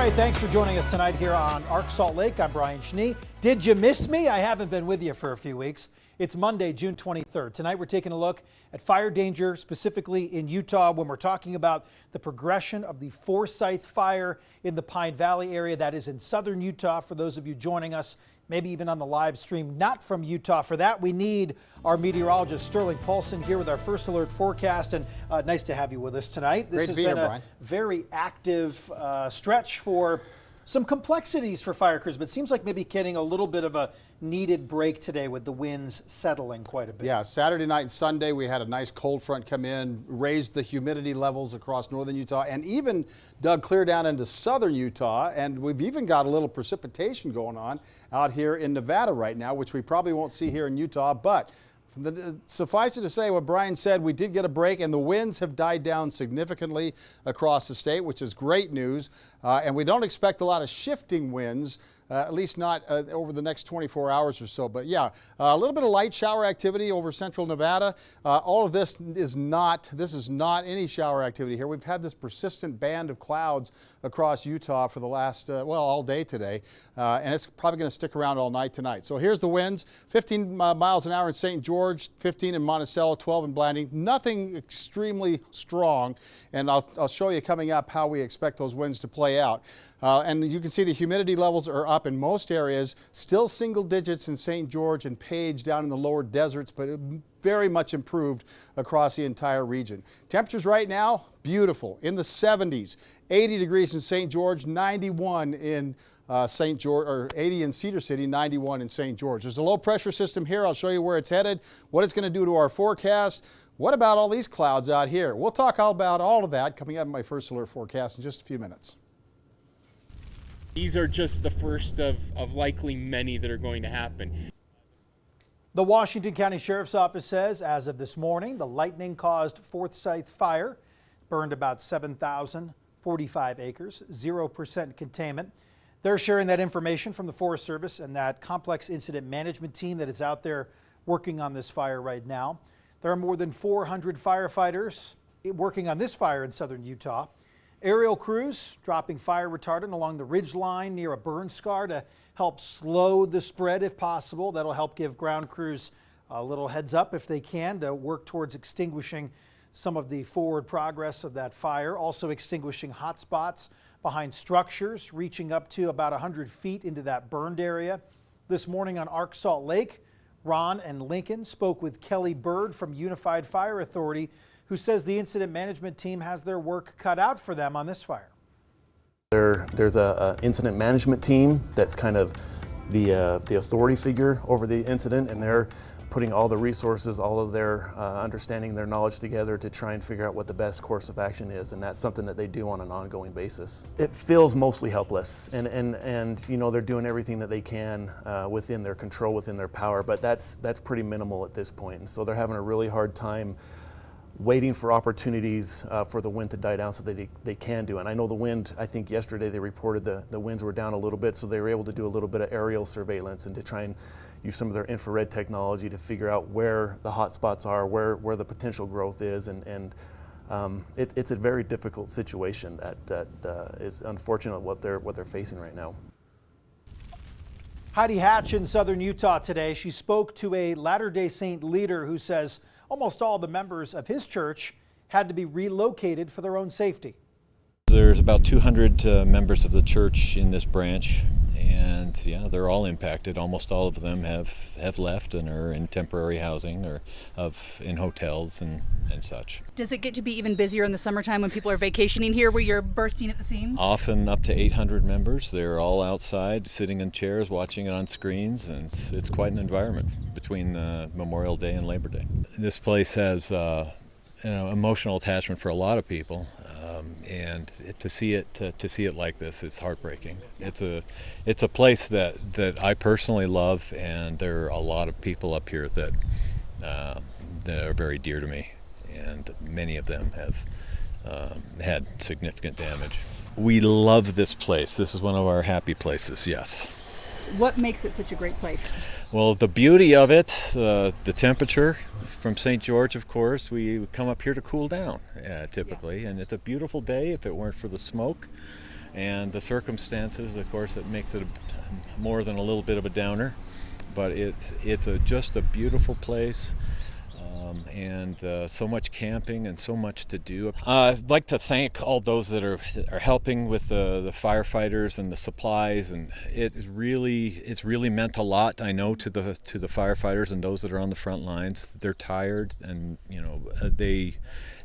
right, thanks for joining us tonight here on Arc Salt Lake. I'm Brian Schnee. Did you miss me? I haven't been with you for a few weeks. It's Monday, June 23rd. Tonight we're taking a look at fire danger, specifically in Utah, when we're talking about the progression of the Forsyth Fire in the Pine Valley area. That is in southern Utah. For those of you joining us, maybe even on the live stream, not from Utah. For that, we need our meteorologist, Sterling Paulson, here with our first alert forecast. And nice to have you with us tonight. This has been a very active stretch for some complexities for fire crews, but it seems like maybe getting a little bit of a needed break today with the winds settling quite a bit. Yeah, Saturday night and Sunday we had a nice cold front come in, raised the humidity levels across northern Utah, and even dug clear down into southern Utah. And we've even got a little precipitation going on out here in Nevada right now, which we probably won't see here in Utah. But suffice it to say, what Brian said, we did get a break, and the winds have died down significantly across the state, which is great news. And we don't expect a lot of shifting winds, at least not over the next 24 hours or so. But yeah, a little bit of light shower activity over central Nevada. All of this is not any shower activity here. We've had this persistent band of clouds across Utah for the last, all day today. And it's probably going to stick around all night tonight. So here's the winds: 15 miles an hour in St. George, 15 in Monticello, 12 in Blanding. Nothing extremely strong. And I'll show you coming up how we expect those winds to play out. And you can see the humidity levels are up in most areas, still single digits in St. George and Page down in the lower deserts, but very much improved across the entire region. Temperatures right now, beautiful, in the 70s, 80 degrees in St. George, 91 in St. George, or 80 in Cedar City, 91 in St. George. There's a low pressure system here. I'll show you where it's headed, what it's going to do to our forecast. What about all these clouds out here? We'll talk all about all of that coming up in my first alert forecast in just a few minutes. These are just the first of likely many that are going to happen. The Washington County Sheriff's Office says as of this morning, the lightning-caused Forsyth Fire burned about 7,045 acres, 0% containment. They're sharing that information from the Forest Service and that complex incident management team that is out there working on this fire right now. There are more than 400 firefighters working on this fire in southern Utah. Aerial crews dropping fire retardant along the ridge line near a burn scar to help slow the spread if possible. That'll help give ground crews a little heads up if they can to work towards extinguishing some of the forward progress of that fire. Also extinguishing hot spots behind structures reaching up to about 100 feet into that burned area. This morning on Arc Salt Lake, Ron and Lincoln spoke with Kelly Bird from Unified Fire Authority, who says the incident management team has their work cut out for them on this fire. There's a incident management team that's kind of the authority figure over the incident, and they're putting all the resources, all of their understanding, their knowledge together to try and figure out what the best course of action is, and that's something that they do on an ongoing basis. It feels mostly helpless, and you know, they're doing everything that they can within their control, within their power, but that's pretty minimal at this point, and so they're having a really hard time waiting for opportunities for the wind to die down so that they can do. And I know the wind, I think yesterday they reported the winds were down a little bit, so they were able to do a little bit of aerial surveillance and to try and use some of their infrared technology to figure out where the hot spots are, where the potential growth is, and it's a very difficult situation that is unfortunate what they're facing right now. Heidi Hatch in southern Utah today. She spoke to a Latter-day Saint leader who says almost all the members of his church had to be relocated for their own safety. There's about 200 members of the church in this branch, and yeah, they're all impacted. Almost all of them have left and are in temporary housing or in hotels and such. Does it get to be even busier in the summertime when people are vacationing here where you're bursting at the seams? Often up to 800 members. They're all outside sitting in chairs watching it on screens, and it's quite an environment between Memorial Day and Labor Day. This place has emotional attachment for a lot of people, and to see it like this, it's heartbreaking. It's a place that I personally love, and there are a lot of people up here that are very dear to me, and many of them have had significant damage. We love this place. This is one of our happy places, yes. What makes it such a great place? Well, the beauty of it, the temperature. From St. George, of course, we come up here to cool down typically, and it's a beautiful day if it weren't for the smoke. And the circumstances, of course, it makes it more than a little bit of a downer, but it's just a beautiful place. And so much camping and so much to do. I'd like to thank all those that are helping with the firefighters and the supplies, and it's really meant a lot, I know, to the firefighters and those that are on the front lines. They're tired, and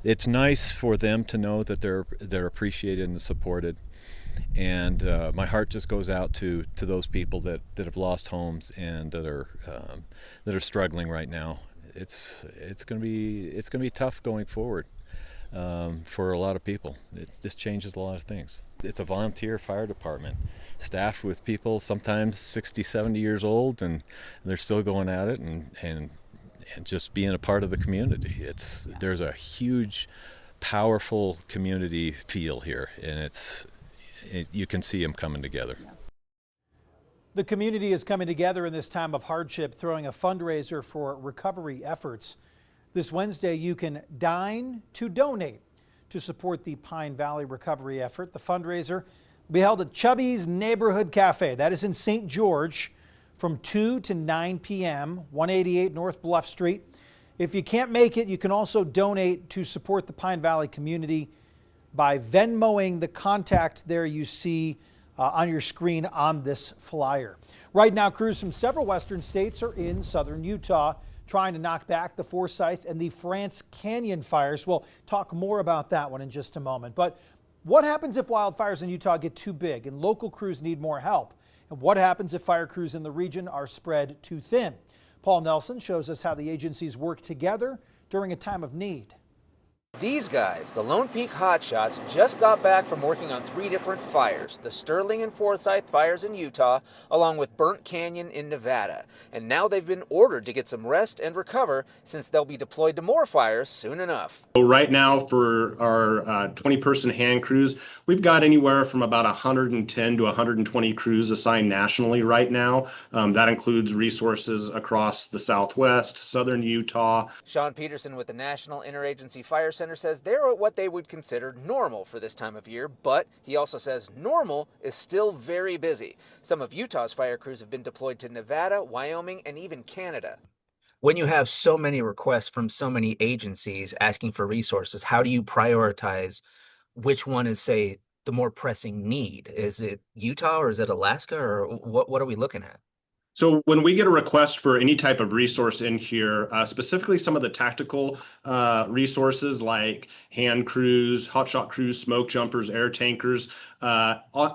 it's nice for them to know that they're appreciated and supported. And my heart just goes out to those people that have lost homes and that are struggling right now. It's going to be tough going forward for a lot of people. It just changes a lot of things. It's a volunteer fire department, staffed with people sometimes 60, 70 years old, and they're still going at it and just being a part of the community. There's a huge, powerful community feel here, and you can see them coming together. The community is coming together in this time of hardship, throwing a fundraiser for recovery efforts. This Wednesday, you can dine to donate to support the Pine Valley recovery effort. The fundraiser will be held at Chubby's Neighborhood Cafe. That is in St. George from 2 to 9 p.m., 188 North Bluff Street. If you can't make it, you can also donate to support the Pine Valley community by Venmoing the contact there you see on your screen on this flyer. Right now, crews from several western states are in southern Utah trying to knock back the Forsyth and the France Canyon fires. We'll talk more about that one in just a moment. But what happens if wildfires in Utah get too big and local crews need more help? And what happens if fire crews in the region are spread too thin? Paul Nelson shows us how the agencies work together during a time of need. These guys, the Lone Peak Hotshots, just got back from working on 3 different fires, the Sterling and Forsyth fires in Utah, along with Burnt Canyon in Nevada. And now they've been ordered to get some rest and recover, since they'll be deployed to more fires soon enough. So right now, for our 20-person hand crews, we've got anywhere from about 110 to 120 crews assigned nationally right now. That includes resources across the Southwest, southern Utah. Sean Peterson with the National Interagency Fire Center says they're at what they would consider normal for this time of year, but he also says normal is still very busy. Some of Utah's fire crews have been deployed to Nevada, Wyoming, and even Canada. When you have so many requests from so many agencies asking for resources, how do you prioritize which one is, say, the more pressing need? Is it Utah or is it Alaska, or what are we looking at? So when we get a request for any type of resource in here, specifically some of the tactical resources like hand crews, hotshot crews, smoke jumpers, air tankers,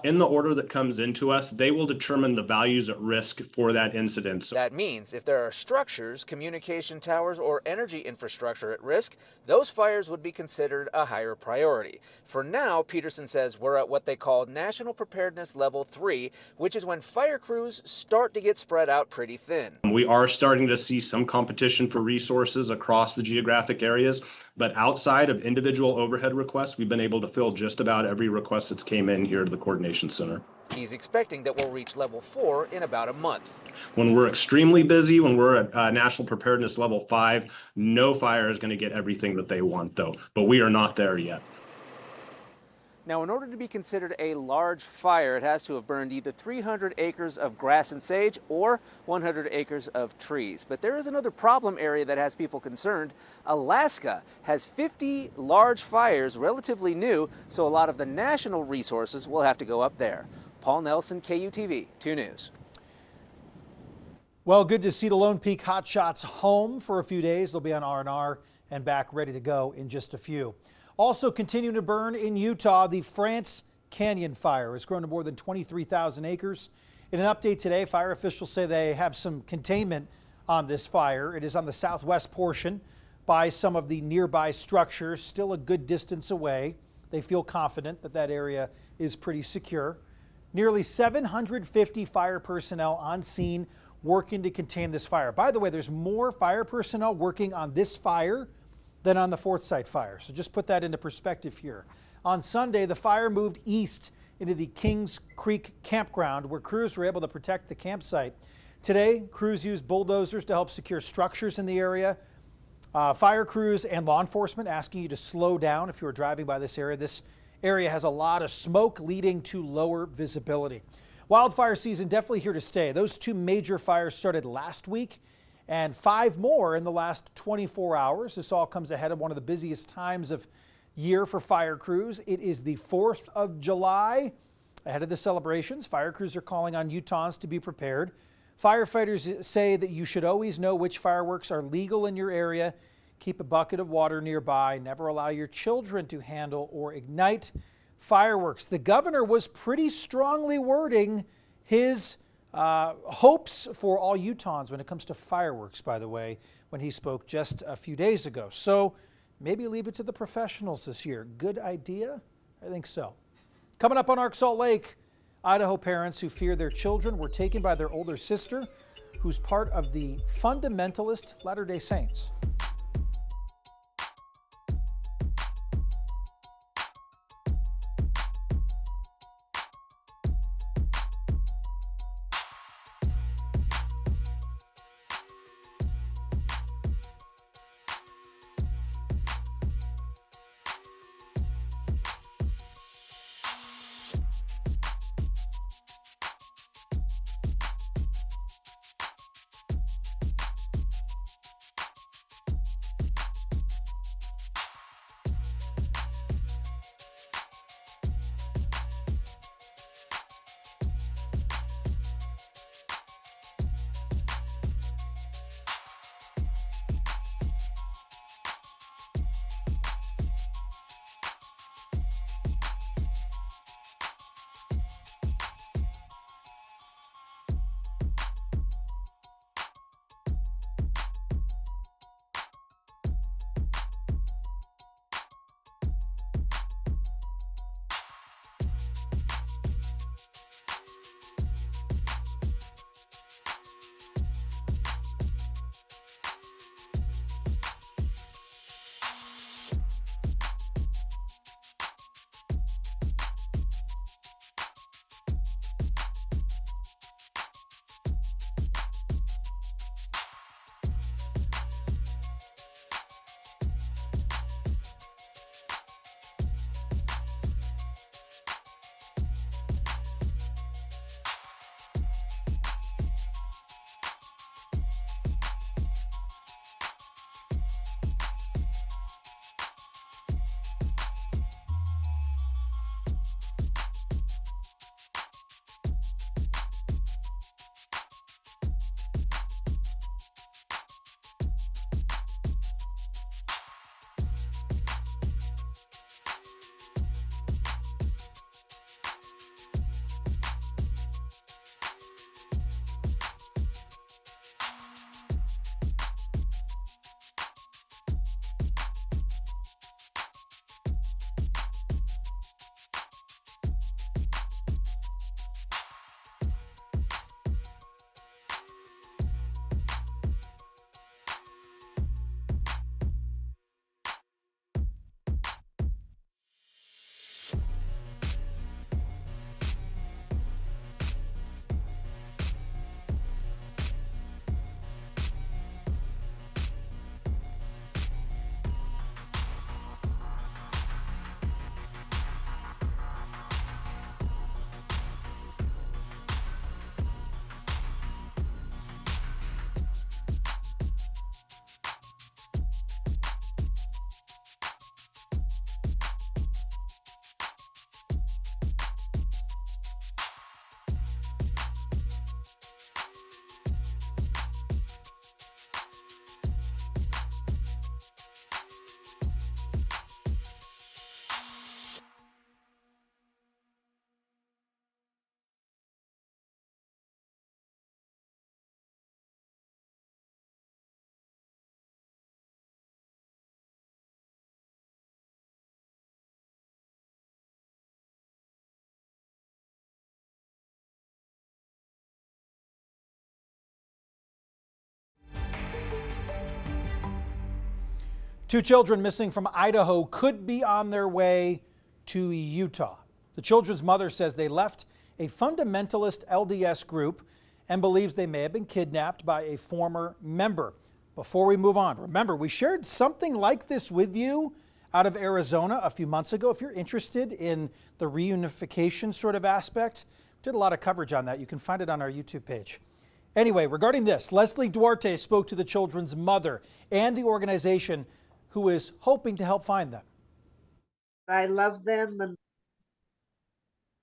in the order that comes into us, they will determine the values at risk for that incident. That means if there are structures, communication towers, or energy infrastructure at risk, those fires would be considered a higher priority. For now, Peterson says we're at what they call National Preparedness Level 3, which is when fire crews start to get spread out pretty thin. We are starting to see some competition for resources across the geographic areas, but outside of individual overhead requests, we've been able to fill just about every request that's came in here to the Coordination Center. He's expecting that we'll reach Level 4 in about a month. When we're extremely busy, when we're at National Preparedness Level 5, no fire is going to get everything that they want, though, but we are not there yet. Now, in order to be considered a large fire, it has to have burned either 300 acres of grass and sage or 100 acres of trees. But there is another problem area that has people concerned. Alaska has 50 large fires, relatively new, so a lot of the national resources will have to go up there. Paul Nelson, KUTV 2 News. Well, good to see the Lone Peak Hotshots home for a few days. They'll be on R&R and back ready to go in just a few. Also continuing to burn in Utah, the France Canyon fire has grown to more than 23,000 acres. In an update today, fire officials say they have some containment on this fire. It is on the southwest portion by some of the nearby structures, still a good distance away. They feel confident that that area is pretty secure. Nearly 750 fire personnel on scene working to contain this fire. By the way, there's more fire personnel working on this fire than on the Forsyth Fire. So just put that into perspective here. On Sunday, the fire moved east into the Kings Creek campground, where crews were able to protect the campsite. Today, crews used bulldozers to help secure structures in the area. Fire crews and law enforcement asking you to slow down if you are driving by this area. This area has a lot of smoke leading to lower visibility. Wildfire season definitely here to stay. Those 2 major fires started last week and 5 more in the last 24 hours. This all comes ahead of one of the busiest times of year for fire crews. It is the 4th of July. Ahead of the celebrations, fire crews are calling on Utahns to be prepared. Firefighters say that you should always know which fireworks are legal in your area. Keep a bucket of water nearby. Never allow your children to handle or ignite fireworks. The governor was pretty strongly wording his hopes for all Utahns when it comes to fireworks, by the way, when he spoke just a few days ago. So maybe leave it to the professionals this year. Good idea? I think so. Coming up on Arc Salt Lake, Idaho parents who fear their children were taken by their older sister, who's part of the fundamentalist Latter-day Saints. Two children missing from Idaho could be on their way to Utah. The children's mother says they left a fundamentalist LDS group and believes they may have been kidnapped by a former member. Before we move on, remember, we shared something like this with you out of Arizona a few months ago. If you're interested in the reunification sort of aspect, did a lot of coverage on that. You can find it on our YouTube page. Anyway, regarding this, Leslie Duarte spoke to the children's mother and the organization who is hoping to help find them. I love them and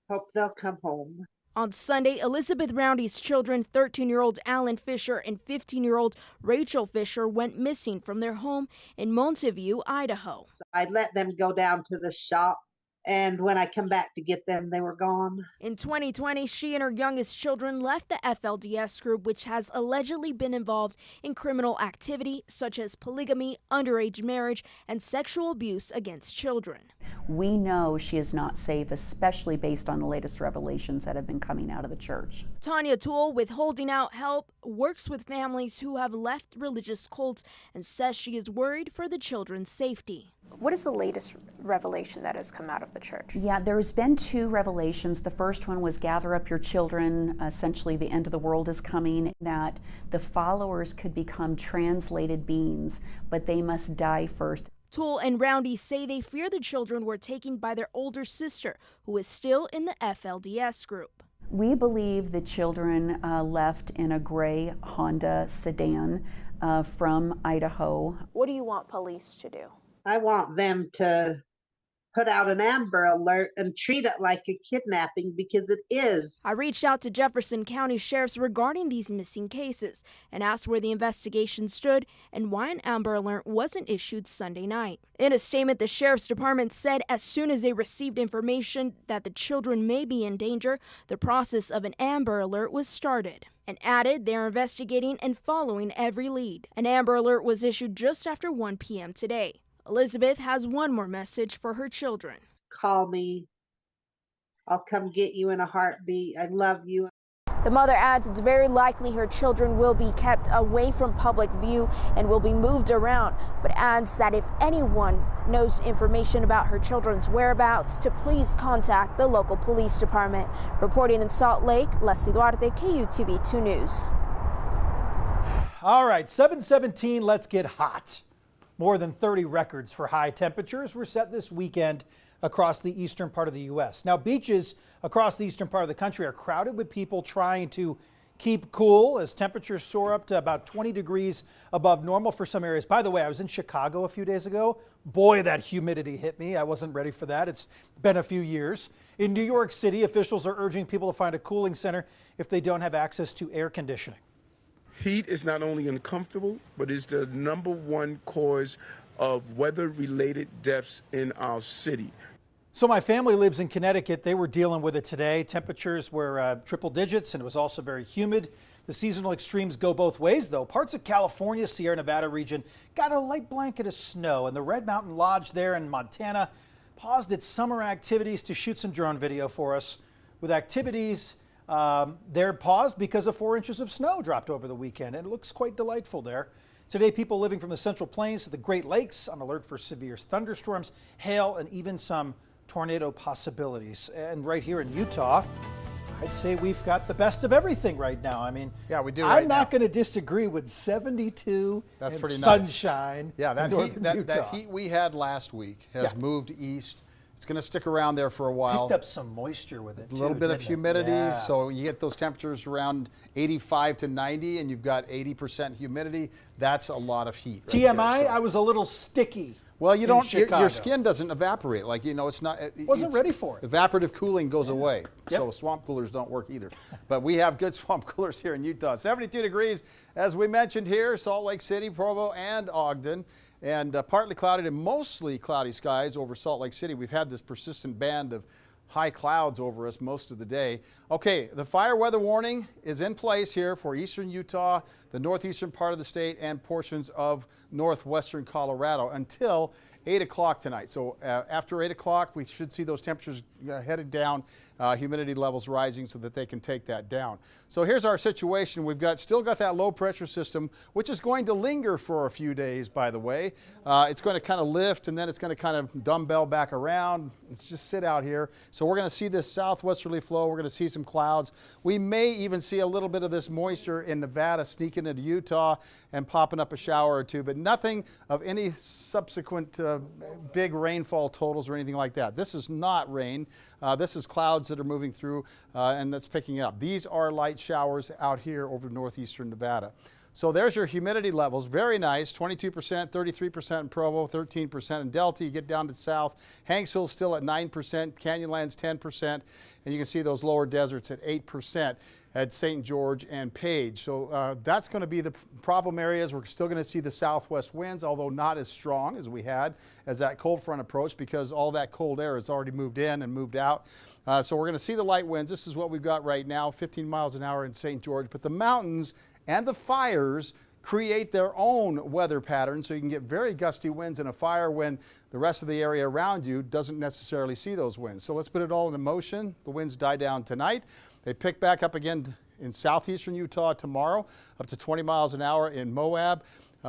hope they'll come home. On Sunday, Elizabeth Roundy's children, 13-year-old Alan Fisher and 15-year-old Rachel Fisher, went missing from their home in Monteview, Idaho. I let them go down to the shop, and when I come back to get them, they were gone. In 2020, she and her youngest children left the FLDS group, which has allegedly been involved in criminal activity such as polygamy, underage marriage, and sexual abuse against children. We know she is not safe, especially based on the latest revelations that have been coming out of the church. Tanya Toole, with Holding Out Help, works with families who have left religious cults and says she is worried for the children's safety. What is the latest revelation that has come out of the church? Yeah, there's been 2 revelations. The first one was gather up your children, essentially the end of the world is coming, that the followers could become translated beings, but they must die first. Toole and Roundy say they fear the children were taken by their older sister, who is still in the FLDS group. We believe the children left in a gray Honda sedan from Idaho. What do you want police to do? I want them to put out an Amber Alert and treat it like a kidnapping, because it is. I reached out to Jefferson County sheriffs regarding these missing cases and asked where the investigation stood and why an Amber Alert wasn't issued Sunday night. In a statement, the sheriff's department said as soon as they received information that the children may be in danger, the process of an Amber Alert was started, and added they are investigating and following every lead. An Amber Alert was issued just after 1 p.m. today. Elizabeth has one more message for her children. Call me. I'll come get you in a heartbeat. I love you. The mother adds it's very likely her children will be kept away from public view and will be moved around, but adds that if anyone knows information about her children's whereabouts, to please contact the local police department. Reporting in Salt Lake, Leslie Duarte, KUTV 2 News. All right, 7:17, let's get hot. More than 30 records for high temperatures were set this weekend across the eastern part of the U.S. Now, beaches across the eastern part of the country are crowded with people trying to keep cool as temperatures soar up to about 20 degrees above normal for some areas. By the way, I was in Chicago a few days ago. Boy, that humidity hit me. I wasn't ready for that. It's been a few years. In New York City, officials are urging people to find a cooling center if they don't have access to air conditioning. Heat is not only uncomfortable, but is the #1 cause of weather-related deaths in our city. So my family lives in Connecticut. They were dealing with it today. Temperatures were triple digits, and it was also very humid. The seasonal extremes go both ways, though. Parts of California, Sierra Nevada region got a light blanket of snow, and the Red Mountain Lodge there in Montana paused its summer activities to shoot some drone video for us. With activities they're paused because of 4 inches of snow dropped over the weekend, and it looks quite delightful there. Today, people living from the Central Plains to the Great Lakes on alert for severe thunderstorms, hail, and even some tornado possibilities. And right here in Utah, I'd say we've got the best of everything right now. I mean, yeah, we do. I'm not going to disagree with 72 That's and pretty sunshine. Nice. Yeah, that heat we had last week has moved east. It's going to stick around there for a while. Picked up some moisture with it, A little bit of humidity, so you get those temperatures around 85 to 90, and you've got 80% humidity. That's a lot of heat. Right TMI, there, so. I was a little sticky. Well, you don't. Your skin doesn't evaporate. Like, you know, it's not. Wasn't ready for it. Evaporative cooling goes away, so swamp coolers don't work either. But we have good swamp coolers here in Utah. 72 degrees, as we mentioned here, Salt Lake City, Provo, and Ogden. And partly cloudy to mostly cloudy skies over Salt Lake City. We've had this persistent band of high clouds over us most of the day. Okay, the fire weather warning is in place here for eastern Utah, the northeastern part of the state, and portions of northwestern Colorado until 8 o'clock tonight. So after 8 o'clock, we should see those temperatures headed down, humidity levels rising so that they can take that down. So here's our situation. We've still got that low pressure system, which is going to linger for a few days, by the way. It's going to kind of lift, and then it's going to kind of dumbbell back around. Let's just sit out here. So So we're going to see this southwesterly flow. We're going to see some clouds. We may even see a little bit of this moisture in Nevada sneaking into Utah and popping up a shower or two, but nothing of any subsequent big rainfall totals or anything like that. This is not rain. This is clouds that are moving through and that's picking up. These are light showers out here over northeastern Nevada. So there's your humidity levels. Very nice. 22%, 33% in Provo, 13% in Delta. You get down to south. Hanksville's still at 9%. Canyonland's 10%. And you can see those lower deserts at 8% at St. George and Page. So that's going to be the problem areas. We're still going to see the southwest winds, although not as strong as we had as that cold front approached, because all that cold air has already moved in and moved out. So we're going to see the light winds. This is what we've got right now, 15 miles an hour in St. George. But the mountains and the fires create their own weather patterns, so you can get very gusty winds in a fire when the rest of the area around you doesn't necessarily see those winds. So let's put it all into motion. The winds die down tonight. They pick back up again in southeastern Utah tomorrow, up to 20 miles an hour in Moab,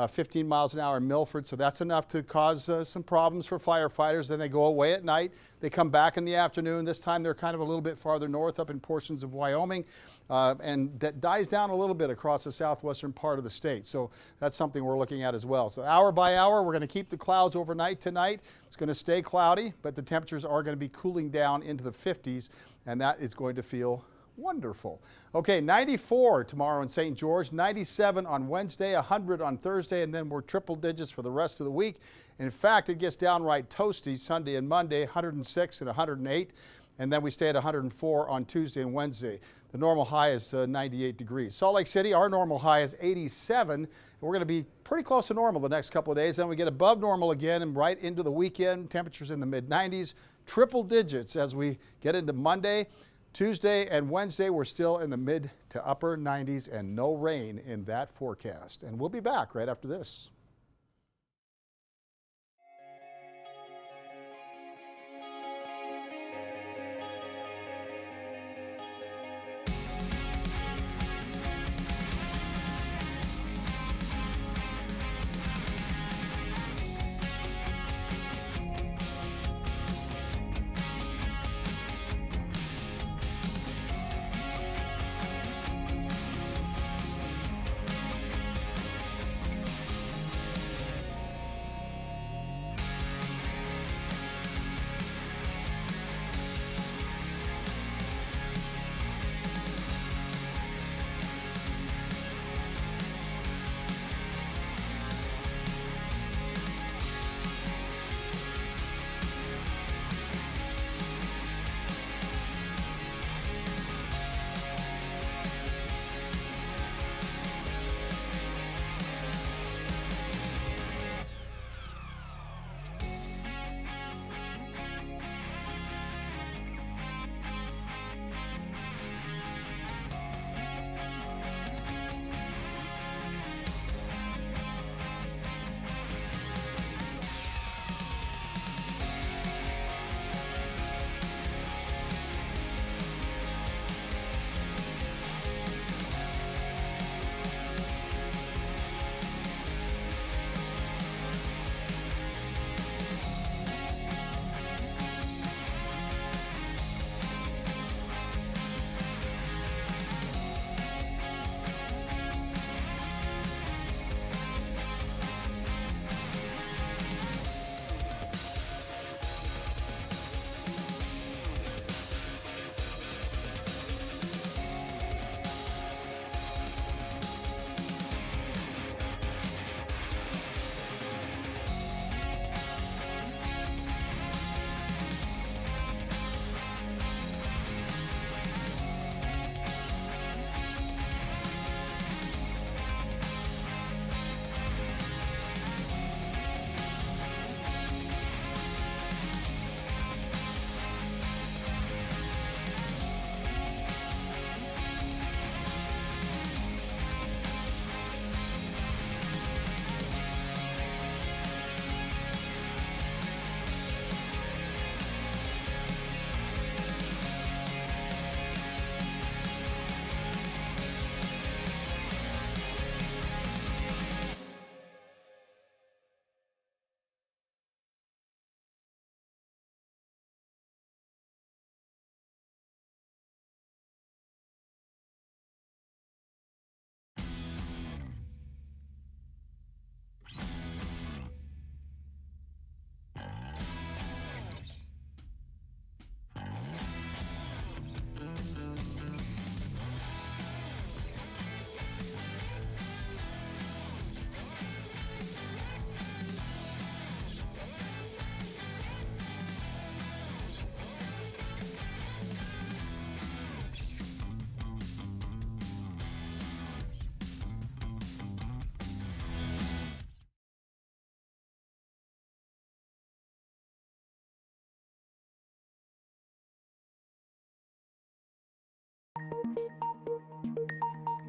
15 miles an hour in Milford. So that's enough to cause some problems for firefighters. Then they go away at night. They come back in the afternoon. This time they're kind of a little bit farther north, up in portions of Wyoming. And that dies down a little bit across the southwestern part of the state. So that's something we're looking at as well. So hour by hour, we're going to keep the clouds overnight tonight. It's going to stay cloudy, but the temperatures are going to be cooling down into the 50s, and that is going to feel wonderful. Okay, 94 tomorrow in St. George, 97 on Wednesday, 100 on Thursday, and then we're triple digits for the rest of the week. And in fact, it gets downright toasty Sunday and Monday, 106 and 108. And then we stay at 104 on Tuesday and Wednesday. The normal high is 98 degrees. Salt Lake City, our normal high is 87. And we're going to be pretty close to normal the next couple of days. Then we get above normal again and right into the weekend. Temperatures in the mid-90s, triple digits as we get into Monday. Tuesday and Wednesday, we're still in the mid to upper 90s and no rain in that forecast. And we'll be back right after this.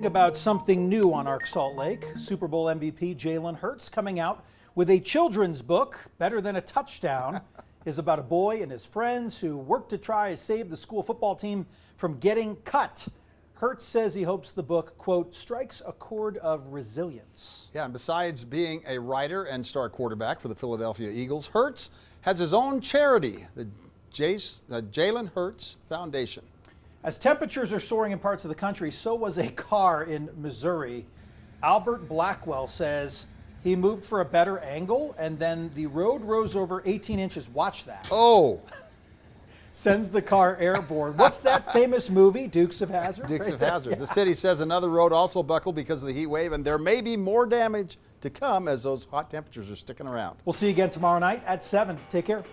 About something new on Arc Salt Lake, Super Bowl MVP Jalen Hurts coming out with a children's book, Better Than a Touchdown, is about a boy and his friends who work to try to save the school football team from getting cut. Hurts says he hopes the book, quote, strikes a chord of resilience. Yeah, and besides being a writer and star quarterback for the Philadelphia Eagles, Hurts has his own charity, the Jalen Hurts Foundation. As temperatures are soaring in parts of the country, so was a car in Missouri. Albert Blackwell says he moved for a better angle and then the road rose over 18 inches. Watch that. Oh. Sends the car airborne. What's that famous movie, Dukes of Hazzard? Dukes Right of there? Hazzard. Yeah. The city says another road also buckled because of the heat wave, and there may be more damage to come as those hot temperatures are sticking around. We'll see you again tomorrow night at 7. Take care.